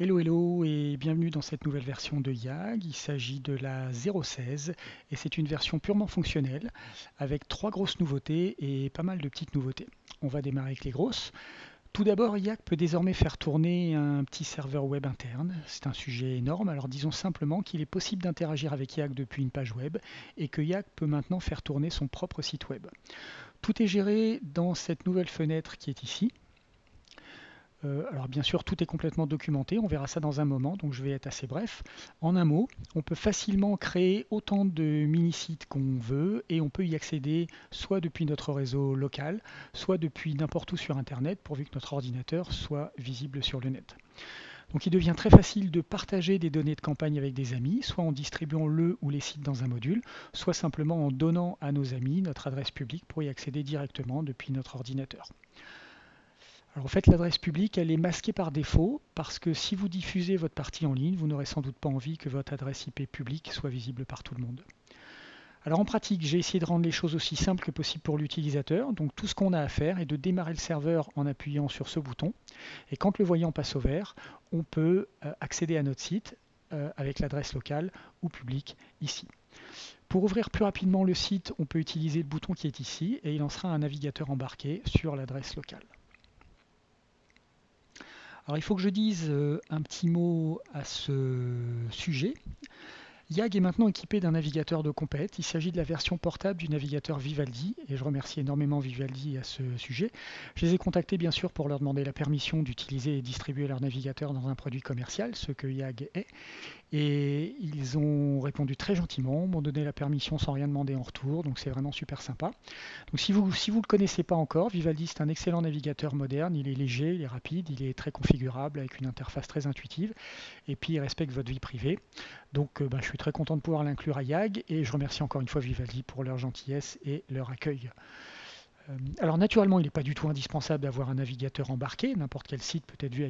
Hello hello et bienvenue dans cette nouvelle version de YAG. Il s'agit de la 0.16 et c'est une version purement fonctionnelle avec trois grosses nouveautés et pas mal de petites nouveautés. On va démarrer avec les grosses. Tout d'abord, YAG peut désormais faire tourner un petit serveur web interne. C'est un sujet énorme, alors disons simplement qu'il est possible d'interagir avec YAG depuis une page web et que YAG peut maintenant faire tourner son propre site web. Tout est géré dans cette nouvelle fenêtre qui est ici. Alors bien sûr, tout est complètement documenté, on verra ça dans un moment, donc je vais être assez bref. En un mot, on peut facilement créer autant de mini-sites qu'on veut et on peut y accéder soit depuis notre réseau local, soit depuis n'importe où sur Internet, pourvu que notre ordinateur soit visible sur le net. Donc il devient très facile de partager des données de campagne avec des amis, soit en distribuant le ou les sites dans un module, soit simplement en donnant à nos amis notre adresse publique pour y accéder directement depuis notre ordinateur. Alors en fait, l'adresse publique, elle est masquée par défaut parce que si vous diffusez votre partie en ligne, vous n'aurez sans doute pas envie que votre adresse IP publique soit visible par tout le monde. Alors en pratique, j'ai essayé de rendre les choses aussi simples que possible pour l'utilisateur. Donc tout ce qu'on a à faire est de démarrer le serveur en appuyant sur ce bouton. Et quand le voyant passe au vert, on peut accéder à notre site avec l'adresse locale ou publique ici. Pour ouvrir plus rapidement le site, on peut utiliser le bouton qui est ici et il lancera un navigateur embarqué sur l'adresse locale. Alors il faut que je dise un petit mot à ce sujet. YAG est maintenant équipé d'un navigateur de compète. Il s'agit de la version portable du navigateur Vivaldi et je remercie énormément Vivaldi à ce sujet. Je les ai contactés bien sûr pour leur demander la permission d'utiliser et distribuer leur navigateur dans un produit commercial, ce que YAG est. Et ils ont répondu très gentiment, m'ont donné la permission sans rien demander en retour, donc c'est vraiment super sympa. Donc si vous ne le connaissez pas encore, Vivaldi c'est un excellent navigateur moderne, il est léger, il est rapide, il est très configurable avec une interface très intuitive et puis il respecte votre vie privée. Donc je suis très content de pouvoir l'inclure à YAG et je remercie encore une fois Vivaldi pour leur gentillesse et leur accueil. Alors naturellement, il n'est pas du tout indispensable d'avoir un navigateur embarqué, n'importe quel site peut être vu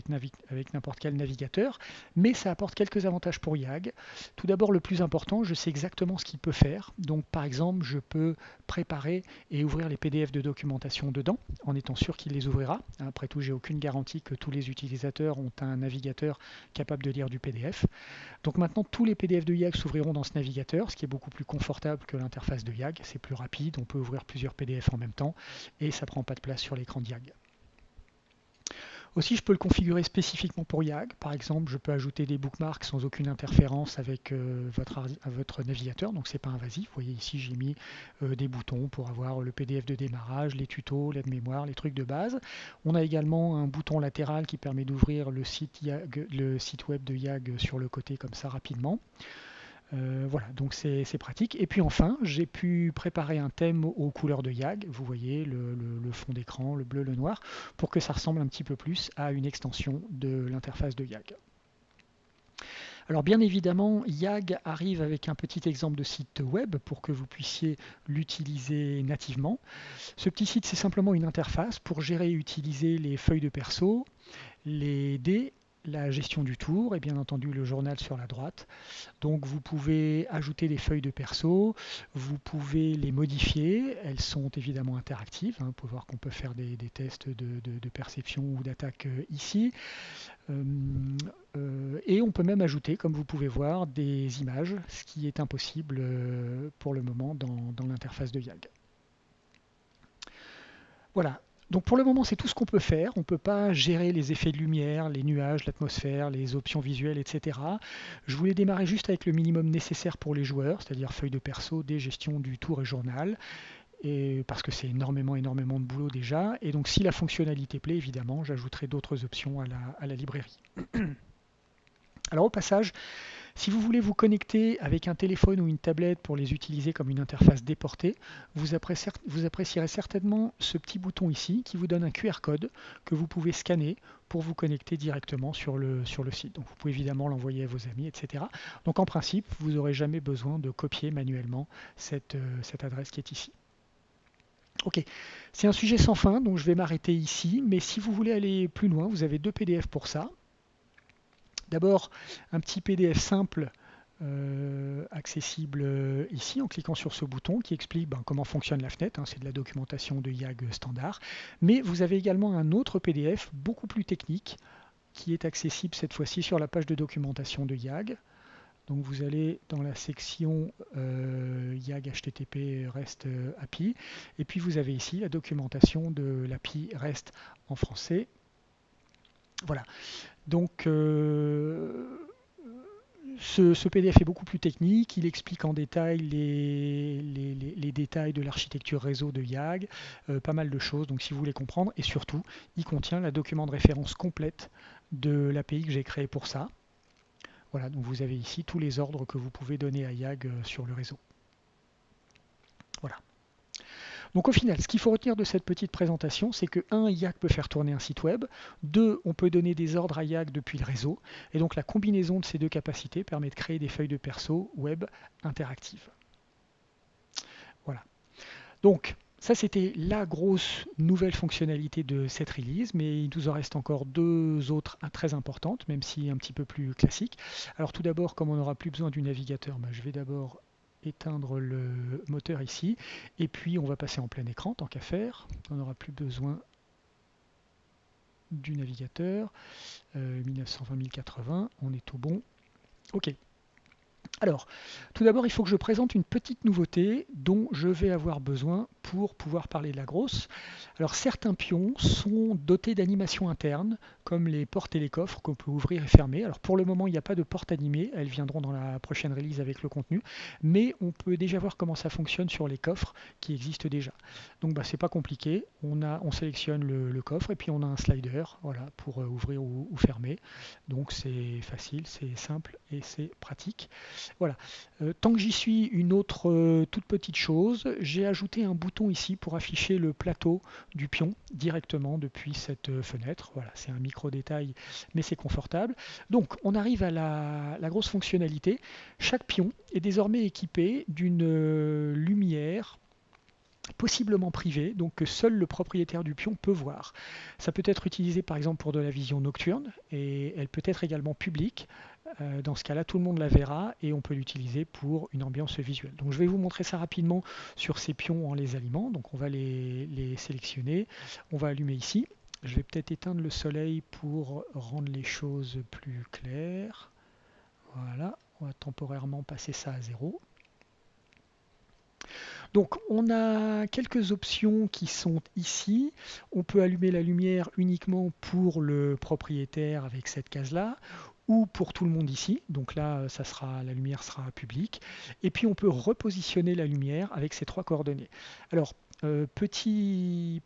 avec n'importe quel navigateur, mais ça apporte quelques avantages pour YAG. Tout d'abord, le plus important, je sais exactement ce qu'il peut faire. Donc par exemple, je peux préparer et ouvrir les PDF de documentation dedans, en étant sûr qu'il les ouvrira. Après tout, j'ai aucune garantie que tous les utilisateurs ont un navigateur capable de lire du PDF. Donc maintenant, tous les PDF de YAG s'ouvriront dans ce navigateur, ce qui est beaucoup plus confortable que l'interface de YAG. C'est plus rapide, on peut ouvrir plusieurs PDF en même temps et ça ne prend pas de place sur l'écran de YAG. Aussi, je peux le configurer spécifiquement pour YAG. Par exemple, je peux ajouter des bookmarks sans aucune interférence avec votre navigateur, donc c'est pas invasif. Vous voyez ici, j'ai mis des boutons pour avoir le PDF de démarrage, les tutos, l'aide-mémoire, les trucs de base. On a également un bouton latéral qui permet d'ouvrir le site web de YAG sur le côté comme ça rapidement. Voilà, donc c'est pratique. Et puis enfin, j'ai pu préparer un thème aux couleurs de YAG. Vous voyez le fond d'écran, le bleu, le noir, pour que ça ressemble un petit peu plus à une extension de l'interface de YAG. Alors bien évidemment, YAG arrive avec un petit exemple de site web pour que vous puissiez l'utiliser nativement. Ce petit site, c'est simplement une interface pour gérer et utiliser les feuilles de perso, les dés, la gestion du tour et bien entendu le journal sur la droite. Donc vous pouvez ajouter des feuilles de perso, vous pouvez les modifier, elles sont évidemment interactives, hein. Vous pouvez voir qu'on peut faire des tests de perception ou d'attaque ici. Et on peut même ajouter, comme vous pouvez voir, des images, ce qui est impossible pour le moment dans l'interface de YAG. Voilà. Donc pour le moment, c'est tout ce qu'on peut faire. On ne peut pas gérer les effets de lumière, les nuages, l'atmosphère, les options visuelles, etc. Je voulais démarrer juste avec le minimum nécessaire pour les joueurs, c'est-à-dire feuille de perso, des gestions du tour et journal, et parce que c'est énormément de boulot déjà. Et donc si la fonctionnalité plaît, évidemment, j'ajouterai d'autres options à la librairie. Alors au passage, si vous voulez vous connecter avec un téléphone ou une tablette pour les utiliser comme une interface déportée, vous apprécierez certainement ce petit bouton ici qui vous donne un QR code que vous pouvez scanner pour vous connecter directement sur le site. Donc vous pouvez évidemment l'envoyer à vos amis, etc. Donc en principe, vous n'aurez jamais besoin de copier manuellement cette adresse qui est ici. Ok, c'est un sujet sans fin, donc je vais m'arrêter ici, mais si vous voulez aller plus loin, vous avez deux PDF pour ça. D'abord, un petit PDF simple accessible ici en cliquant sur ce bouton qui explique comment fonctionne la fenêtre, hein, c'est de la documentation de YAG standard. Mais vous avez également un autre PDF beaucoup plus technique qui est accessible cette fois-ci sur la page de documentation de YAG. Donc vous allez dans la section YAG HTTP REST API, et puis vous avez ici la documentation de l'API REST en français. Voilà. Donc ce PDF est beaucoup plus technique, il explique en détail les détails de l'architecture réseau de YAG, pas mal de choses, donc si vous voulez comprendre, et surtout, il contient la document de référence complète de l'API que j'ai créé pour ça. Voilà, donc vous avez ici tous les ordres que vous pouvez donner à YAG sur le réseau. Voilà. Donc au final, ce qu'il faut retenir de cette petite présentation, c'est que 1, YAG peut faire tourner un site web, 2, on peut donner des ordres à YAG depuis le réseau, et donc la combinaison de ces deux capacités permet de créer des feuilles de perso web interactives. Voilà. Donc ça c'était la grosse nouvelle fonctionnalité de cette release, mais il nous en reste encore deux autres très importantes, même si un petit peu plus classiques. Alors tout d'abord, comme on n'aura plus besoin du navigateur, je vais d'abord éteindre le moteur ici, et puis on va passer en plein écran tant qu'à faire. On n'aura plus besoin du navigateur. 1920 1080, on est tout bon. Ok. Alors, tout d'abord, il faut que je présente une petite nouveauté dont je vais avoir besoin pour pouvoir parler de la grosse. Alors, certains pions sont dotés d'animations internes, comme les portes et les coffres qu'on peut ouvrir et fermer. Alors, pour le moment, il n'y a pas de portes animées, elles viendront dans la prochaine release avec le contenu, mais on peut déjà voir comment ça fonctionne sur les coffres qui existent déjà. Donc, c'est pas compliqué, on sélectionne le coffre et puis on a un slider, voilà, pour ouvrir ou fermer. Donc, c'est facile, c'est simple et c'est pratique. Voilà. Tant que j'y suis, une autre toute petite chose, j'ai ajouté un bouton ici pour afficher le plateau du pion directement depuis cette fenêtre. Voilà, c'est un micro détail, mais c'est confortable. Donc, on arrive à la grosse fonctionnalité. Chaque pion est désormais équipé d'une lumière possiblement privée, donc que seul le propriétaire du pion peut voir. Ça peut être utilisé par exemple pour de la vision nocturne, et elle peut être également publique. Dans ce cas-là, tout le monde la verra et on peut l'utiliser pour une ambiance visuelle. Donc je vais vous montrer ça rapidement sur ces pions en les allumant. Donc on va les sélectionner, on va allumer ici. Je vais peut-être éteindre le soleil pour rendre les choses plus claires. Voilà, on va temporairement passer ça à 0. Donc on a quelques options qui sont ici. On peut allumer la lumière uniquement pour le propriétaire avec cette case-là, ou pour tout le monde ici. Donc là, la lumière sera publique. Et puis on peut repositionner la lumière avec ces trois coordonnées. Alors, petite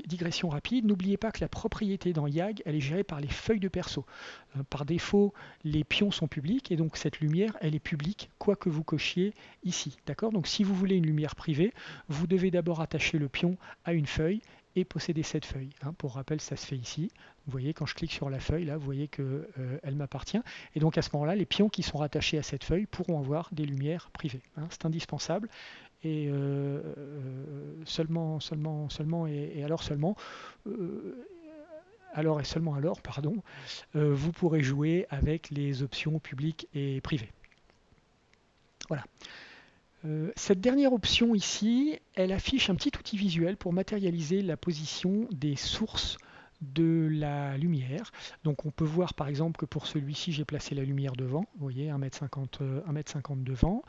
digression rapide, n'oubliez pas que la propriété dans YAG, elle est gérée par les feuilles de perso. Par défaut, les pions sont publics et donc cette lumière, elle est publique, quoi que vous cochiez ici. D'accord? Donc si vous voulez une lumière privée, vous devez d'abord attacher le pion à une feuille et posséder cette feuille. Pour rappel, ça se fait ici. Vous voyez, quand je clique sur la feuille, là, vous voyez qu'elle m'appartient. Et donc à ce moment-là, les pions qui sont rattachés à cette feuille pourront avoir des lumières privées. C'est indispensable. Et seulement, et alors seulement, alors et seulement alors, pardon, vous pourrez jouer avec les options publiques et privées. Voilà. Cette dernière option ici, elle affiche un petit outil visuel pour matérialiser la position des sources de la lumière. Donc on peut voir par exemple que pour celui-ci, j'ai placé la lumière devant, vous voyez, 1,50 m devant.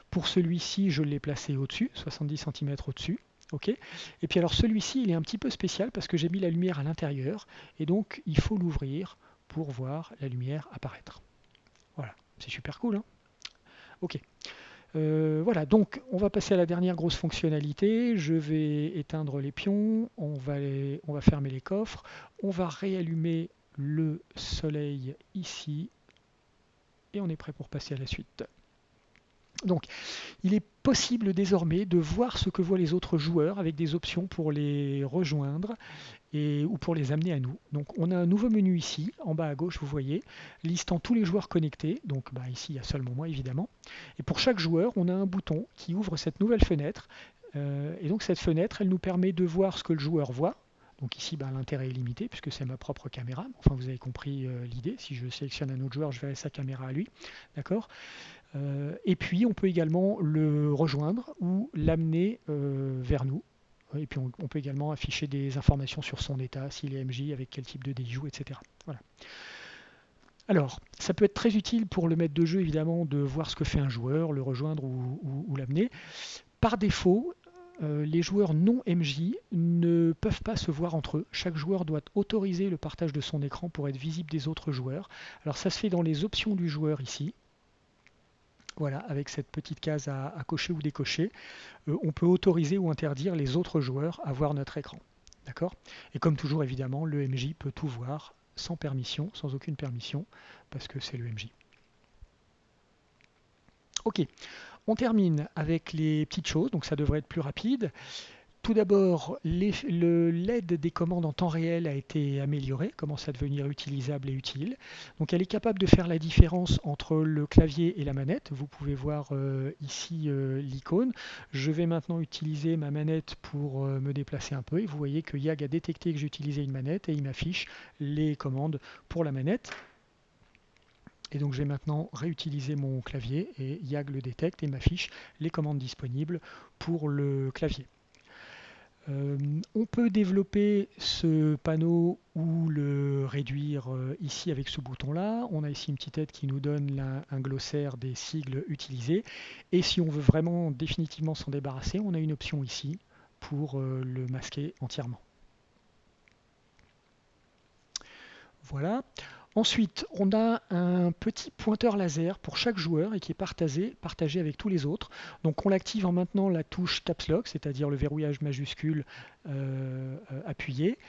Pour celui-ci, je l'ai placé au-dessus, 70 cm au-dessus. Okay. Et puis alors celui-ci, il est un petit peu spécial parce que j'ai mis la lumière à l'intérieur et donc il faut l'ouvrir pour voir la lumière apparaître. Voilà, c'est super cool, hein? Ok. Voilà, donc on va passer à la dernière grosse fonctionnalité. Je vais éteindre les pions, on va fermer les coffres, on va réallumer le soleil ici et on est prêt pour passer à la suite. Donc, il est possible désormais de voir ce que voient les autres joueurs avec des options pour les rejoindre ou pour les amener à nous. Donc, on a un nouveau menu ici, en bas à gauche, vous voyez, listant tous les joueurs connectés. Donc, ici, il y a seulement moi, évidemment. Et pour chaque joueur, on a un bouton qui ouvre cette nouvelle fenêtre. Et donc, cette fenêtre, elle nous permet de voir ce que le joueur voit. Donc ici, l'intérêt est limité puisque c'est ma propre caméra. Enfin, vous avez compris l'idée. Si je sélectionne un autre joueur, je verrai sa caméra à lui. D'accord ? Et puis, on peut également le rejoindre ou l'amener vers nous. Et puis on peut également afficher des informations sur son état, s'il est MJ, avec quel type de dé il joue, etc. Voilà. Alors, ça peut être très utile pour le maître de jeu, évidemment, de voir ce que fait un joueur, le rejoindre ou l'amener. Par défaut, les joueurs non MJ ne peuvent pas se voir entre eux. Chaque joueur doit autoriser le partage de son écran pour être visible des autres joueurs. Alors ça se fait dans les options du joueur ici. Voilà, avec cette petite case à cocher ou décocher, on peut autoriser ou interdire les autres joueurs à voir notre écran. D'accord? Et comme toujours, évidemment, le MJ peut tout voir sans permission, sans aucune permission, parce que c'est le MJ. Ok, on termine avec les petites choses, donc ça devrait être plus rapide. Tout d'abord, l'aide des commandes en temps réel a été améliorée, commence à devenir utilisable et utile. Donc elle est capable de faire la différence entre le clavier et la manette. Vous pouvez voir ici l'icône. Je vais maintenant utiliser ma manette pour me déplacer un peu. Et vous voyez que YAG a détecté que j'utilisais une manette et il m'affiche les commandes pour la manette. Et donc je vais maintenant réutiliser mon clavier et YAG le détecte et m'affiche les commandes disponibles pour le clavier. On peut développer ce panneau ou le réduire ici avec ce bouton-là. On a ici une petite aide qui nous donne un glossaire des sigles utilisés. Et si on veut vraiment définitivement s'en débarrasser, on a une option ici pour le masquer entièrement. Voilà. Ensuite, on a un petit pointeur laser pour chaque joueur et qui est partagé avec tous les autres. Donc on l'active en maintenant la touche Caps Lock, c'est-à-dire le verrouillage majuscule appuyé.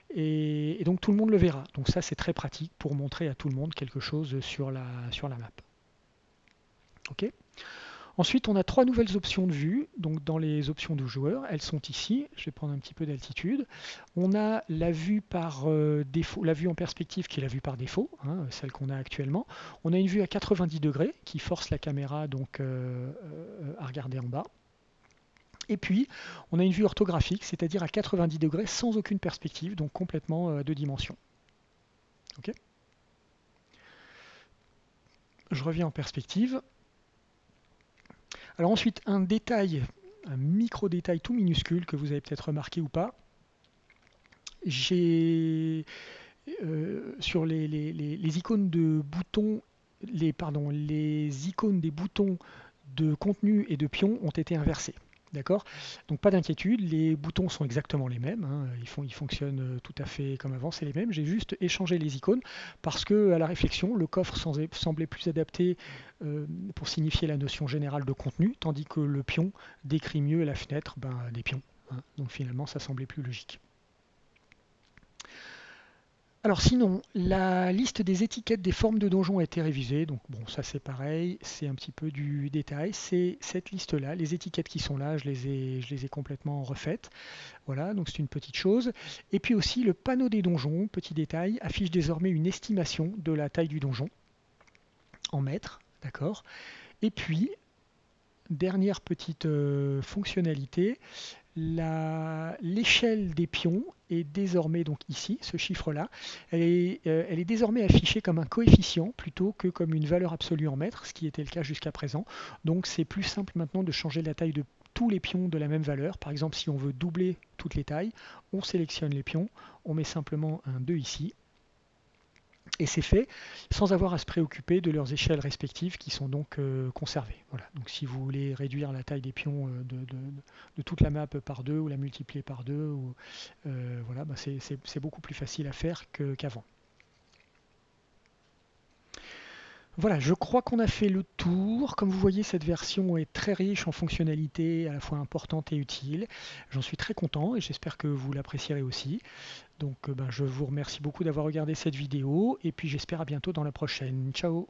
Et donc tout le monde le verra. Donc ça c'est très pratique pour montrer à tout le monde quelque chose sur la map. Ok. Ensuite, on a trois nouvelles options de vue. Donc dans les options du joueur, elles sont ici. Je vais prendre un petit peu d'altitude. On a la vue par défaut, la vue en perspective qui est la vue par défaut, hein, celle qu'on a actuellement. On a une vue à 90 degrés qui force la caméra donc à regarder en bas. Et puis, on a une vue orthographique, c'est-à-dire à 90 degrés sans aucune perspective, donc complètement à deux dimensions. Okay. Je reviens en perspective. Alors ensuite, un détail, un micro-détail tout minuscule que vous avez peut-être remarqué ou pas. J'ai sur les icônes de boutons, les icônes des boutons de contenu et de pion ont été inversées. D'accord? Donc pas d'inquiétude, les boutons sont exactement les mêmes, hein, ils fonctionnent tout à fait comme avant, c'est les mêmes. J'ai juste échangé les icônes parce que à la réflexion, le coffre semblait plus adapté pour signifier la notion générale de contenu, tandis que le pion décrit mieux la fenêtre des pions. Hein. Donc finalement, ça semblait plus logique. Alors sinon, la liste des étiquettes des formes de donjons a été révisée, donc bon, ça c'est pareil, c'est un petit peu du détail, c'est cette liste-là, les étiquettes qui sont là, je les ai complètement refaites, voilà, donc c'est une petite chose. Et puis aussi le panneau des donjons, petit détail, affiche désormais une estimation de la taille du donjon, en mètres, d'accord. Et puis, dernière petite fonctionnalité, l'échelle des pions est désormais, donc ici, ce chiffre-là, elle est désormais affichée comme un coefficient plutôt que comme une valeur absolue en mètres, ce qui était le cas jusqu'à présent. Donc c'est plus simple maintenant de changer la taille de tous les pions de la même valeur. Par exemple, si on veut doubler toutes les tailles, on sélectionne les pions, on met simplement un 2 ici, et c'est fait sans avoir à se préoccuper de leurs échelles respectives qui sont donc conservées. Voilà. Donc si vous voulez réduire la taille des pions de toute la map par 2 ou la multiplier par 2, voilà, c'est beaucoup plus facile à faire qu'avant. Voilà, je crois qu'on a fait le tour. Comme vous voyez, cette version est très riche en fonctionnalités, à la fois importantes et utiles. J'en suis très content et j'espère que vous l'apprécierez aussi. Donc je vous remercie beaucoup d'avoir regardé cette vidéo et puis j'espère à bientôt dans la prochaine. Ciao!